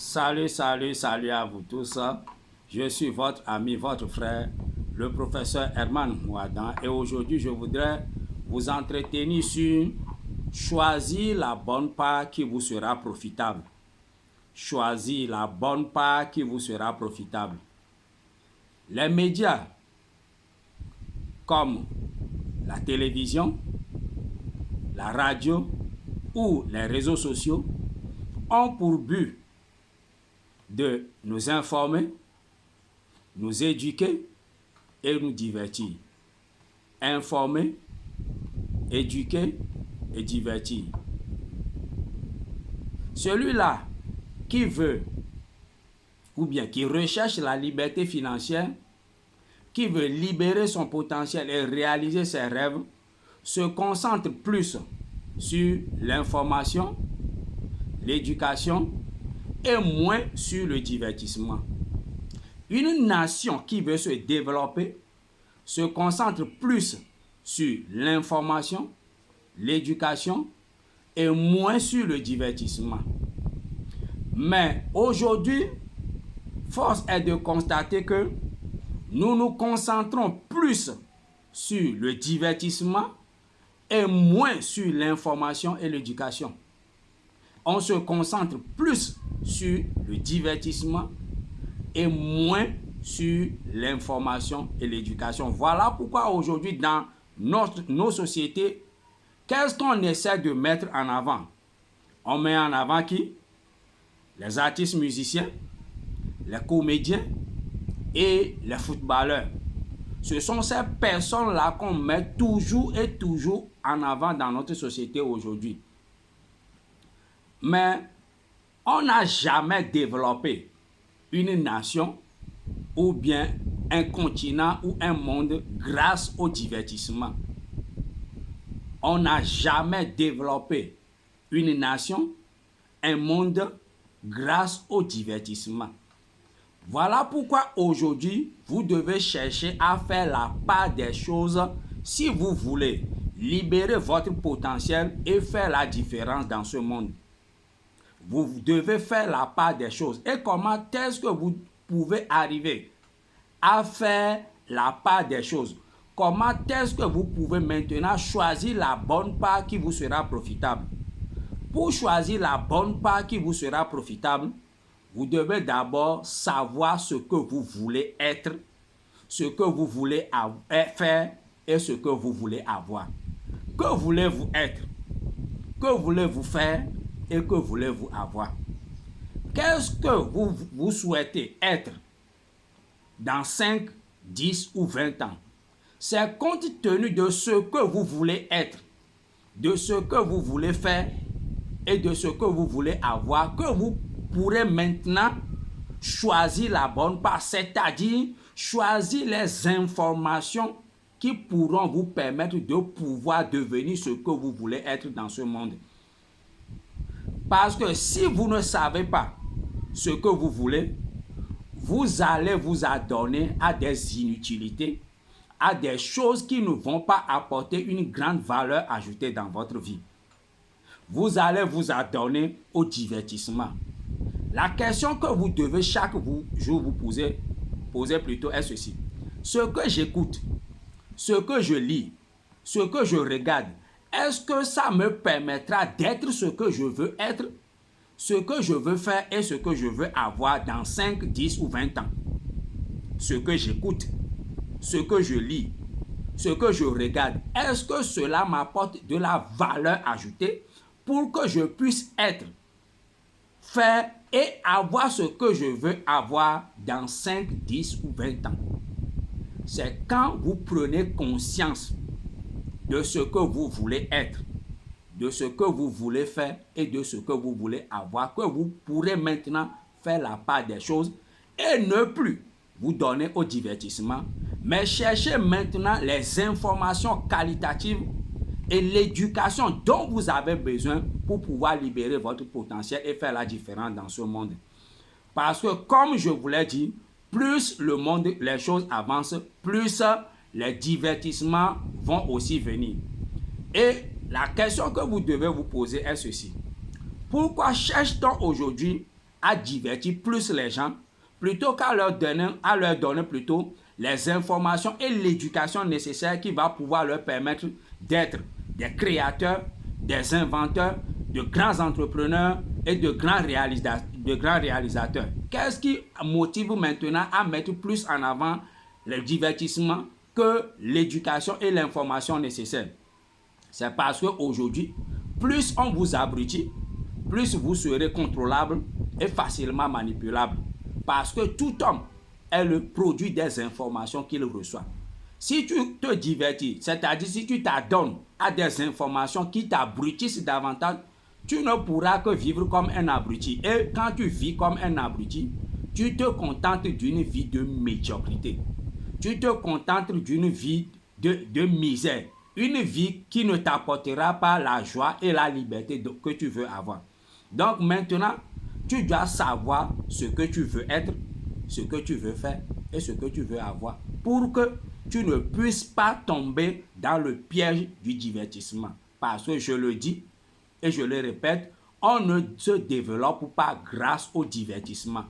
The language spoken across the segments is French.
Salut, salut, salut à vous tous. Je suis votre ami, votre frère, le professeur Herman Mouadan. Et aujourd'hui, je voudrais vous entretenir sur choisir la bonne part qui vous sera profitable. Choisir la bonne part qui vous sera profitable. Les médias, comme la télévision, la radio ou les réseaux sociaux, ont pour but de nous informer, nous éduquer et nous divertir. Informer, éduquer et divertir. Celui-là qui veut ou bien qui recherche la liberté financière, qui veut libérer son potentiel et réaliser ses rêves, se concentre plus sur l'information, l'éducation et moins sur le divertissement. Une nation qui veut se développer se concentre plus sur l'information, l'éducation et moins sur le divertissement. Mais aujourd'hui, force est de constater que nous nous concentrons plus sur le divertissement et moins sur l'information et l'éducation. On se concentre plus sur le divertissement et moins sur l'information et l'éducation. Voilà pourquoi aujourd'hui dans nos sociétés, qu'est-ce qu'on essaie de mettre en avant? On met en avant qui? Les artistes musiciens, les comédiens et les footballeurs. Ce sont ces personnes-là qu'on met toujours et toujours en avant dans notre société aujourd'hui. Mais on n'a jamais développé une nation ou bien un continent ou un monde grâce au divertissement. On n'a jamais développé une nation, un monde grâce au divertissement. Voilà pourquoi aujourd'hui, vous devez chercher à faire la part des choses si vous voulez libérer votre potentiel et faire la différence dans ce monde. Vous devez faire la part des choses. Et comment est-ce que vous pouvez arriver à faire la part des choses? Comment est-ce que vous pouvez maintenant choisir la bonne part qui vous sera profitable? Pour choisir la bonne part qui vous sera profitable, vous devez d'abord savoir ce que vous voulez être, ce que vous voulez faire et ce que vous voulez avoir. Que voulez-vous être? Que voulez-vous faire? Et que voulez-vous avoir? Qu'est-ce que vous souhaitez être dans 5, 10 ou 20 ans? C'est compte tenu de ce que vous voulez être, de ce que vous voulez faire et de ce que vous voulez avoir que vous pourrez maintenant choisir la bonne part, c'est-à-dire choisir les informations qui pourront vous permettre de pouvoir devenir ce que vous voulez être dans ce monde. Parce que si vous ne savez pas ce que vous voulez, vous allez vous adonner à des inutilités, à des choses qui ne vont pas apporter une grande valeur ajoutée dans votre vie. Vous allez vous adonner au divertissement. La question que vous devez chaque jour vous poser plutôt est ceci. Ce que j'écoute, ce que je lis, ce que je regarde, est-ce que ça me permettra d'être ce que je veux être, ce que je veux faire et ce que je veux avoir dans 5, 10 ou 20 ans? Ce que j'écoute, ce que je lis, ce que je regarde, est-ce que cela m'apporte de la valeur ajoutée pour que je puisse être, faire et avoir ce que je veux avoir dans 5, 10 ou 20 ans? C'est quand vous prenez conscience de ce que vous voulez être, de ce que vous voulez faire et de ce que vous voulez avoir que vous pourrez maintenant faire la part des choses et ne plus vous donner au divertissement, mais chercher maintenant les informations qualitatives et l'éducation dont vous avez besoin pour pouvoir libérer votre potentiel et faire la différence dans ce monde. Parce que comme je vous l'ai dit, plus le monde, les choses avancent, plus les divertissements vont aussi venir. Et la question que vous devez vous poser est ceci. Pourquoi cherche-t-on aujourd'hui à divertir plus les gens, plutôt qu'à leur donner plutôt les informations et l'éducation nécessaire qui va pouvoir leur permettre d'être des créateurs, des inventeurs, de grands entrepreneurs et de grands réalisateurs. Qu'est-ce qui motive maintenant à mettre plus en avant le divertissement que l'éducation et l'information nécessaires? C'est parce qu'aujourd'hui, plus on vous abrutit, plus vous serez contrôlable et facilement manipulable. Parce que tout homme est le produit des informations qu'il reçoit. Si tu te divertis, c'est-à-dire si tu t'adonnes à des informations qui t'abrutissent davantage, tu ne pourras que vivre comme un abruti. Et quand tu vis comme un abruti, tu te contentes d'une vie de médiocrité. Tu te contentes d'une vie de misère. Une vie qui ne t'apportera pas la joie et la liberté que tu veux avoir. Donc maintenant, tu dois savoir ce que tu veux être, ce que tu veux faire et ce que tu veux avoir pour que tu ne puisses pas tomber dans le piège du divertissement. Parce que je le dis et je le répète, on ne se développe pas grâce au divertissement.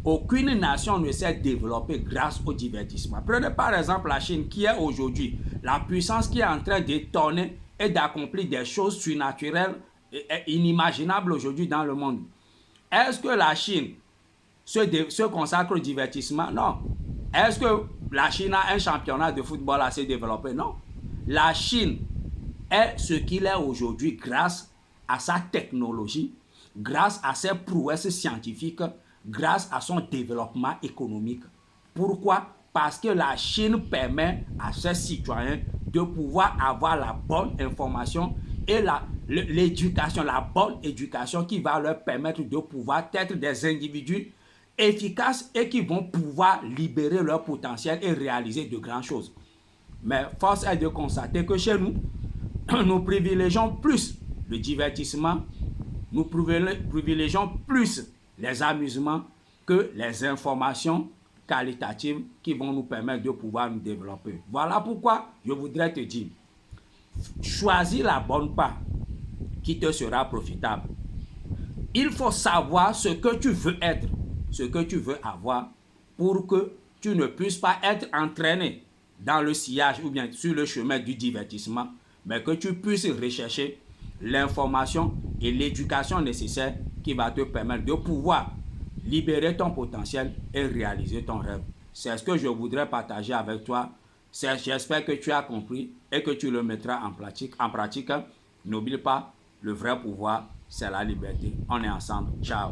Aucune nation ne s'est développée grâce au divertissement. Prenez par exemple la Chine qui est aujourd'hui la puissance qui est en train d'étonner et d'accomplir des choses surnaturelles et inimaginables aujourd'hui dans le monde. Est-ce que la Chine se consacre au divertissement? Non. Est-ce que la Chine a un championnat de football assez développé? Non. La Chine est ce qu'il est aujourd'hui grâce à sa technologie, grâce à ses prouesses scientifiques, grâce à son développement économique. Pourquoi? Parce que la Chine permet à ses citoyens de pouvoir avoir la bonne information et l'éducation, la bonne éducation qui va leur permettre de pouvoir être des individus efficaces et qui vont pouvoir libérer leur potentiel et réaliser de grandes choses. Mais force est de constater que chez nous, nous privilégions plus le divertissement, nous privilégions plus les amusements que les informations qualitatives qui vont nous permettre de pouvoir nous développer. Voilà pourquoi je voudrais te dire, choisis la bonne part qui te sera profitable. Il faut savoir ce que tu veux être, ce que tu veux avoir pour que tu ne puisses pas être entraîné dans le sillage ou bien sur le chemin du divertissement, mais que tu puisses rechercher l'information et l'éducation nécessaire qui va te permettre de pouvoir libérer ton potentiel et réaliser ton rêve. C'est ce que je voudrais partager avec toi. J'espère que tu as compris et que tu le mettras en pratique. N'oublie pas, le vrai pouvoir, c'est la liberté. On est ensemble. Ciao.